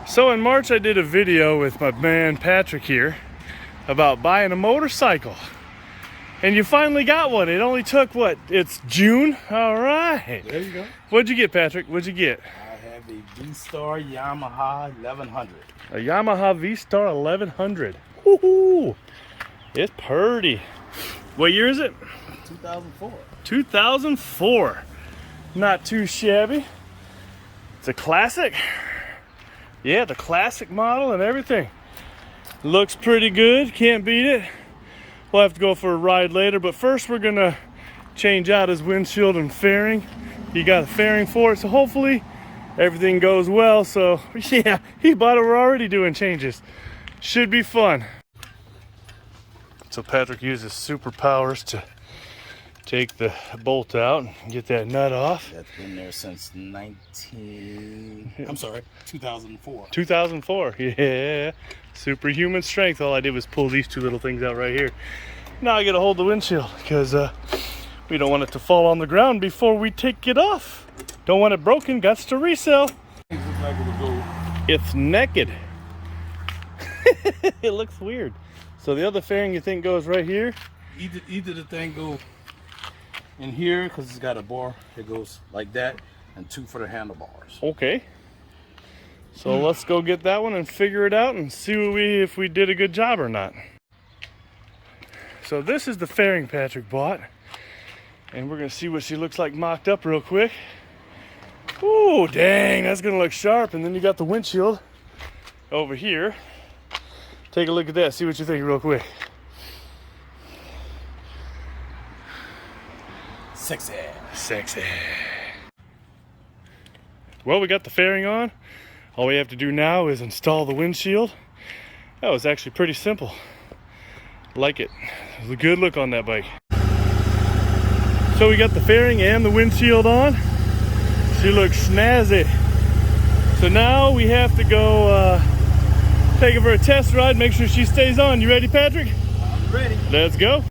So in March I did a video with my man Patrick here about buying a motorcycle. And you finally got one. It only took what? It's June? All right. There you go. What'd you get, Patrick? What'd you get? I have a V-Star Yamaha 1100. A Yamaha V-Star 1100. Woohoo! It's purty. What year is it? 2004. 2004. Not too shabby. It's a classic. Yeah, the classic model and everything. Looks pretty good. Can't beat it. We'll have to go for a ride later, but first we're gonna change out his windshield and fairing. He got a fairing for it, so hopefully everything goes well. So yeah, he bought it. We're already doing changes. Should be fun. So Patrick uses superpowers to take the bolt out and get that nut off. That's been there since 2004. 2004, yeah. Superhuman strength. All I did was pull these two little things out right here. Now I gotta hold the windshield because we don't want it to fall on the ground before we take it off. Don't want it broken, guts to resell. It's naked. It looks weird. So the other fairing you think goes right here? Either the thing go in here because it's got a bar. It goes like that, and two for the handlebars. Okay. So let's go get that one and figure it out and see if we did a good job or not. So this is the fairing Patrick bought, and we're gonna see what she looks like mocked up real quick. Ooh, dang, that's gonna look sharp. And then you got the windshield over here. Take a look at that, see what you think real quick. Sexy. Sexy. Well, we got the fairing on. All we have to do now is install the windshield. That was actually pretty simple. Like it. It was a good look on that bike. So we got the fairing and the windshield on. She looks snazzy. So now we have to go take her for a test ride, make sure she stays on. You ready, Patrick? I'm ready. Let's go.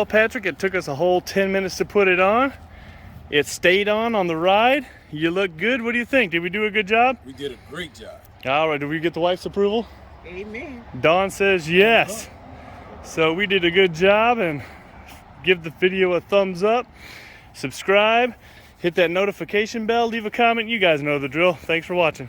well, Patrick, it took us a whole 10 minutes to put it on. It stayed on the ride. You look good. What do you think? Did we do a good job? We did a great job. All right, did we get the wife's approval? Amen. Dawn says yes. So we did a good job, and give the video a thumbs up, subscribe, hit that notification bell, leave a comment. You guys know the drill. Thanks for watching.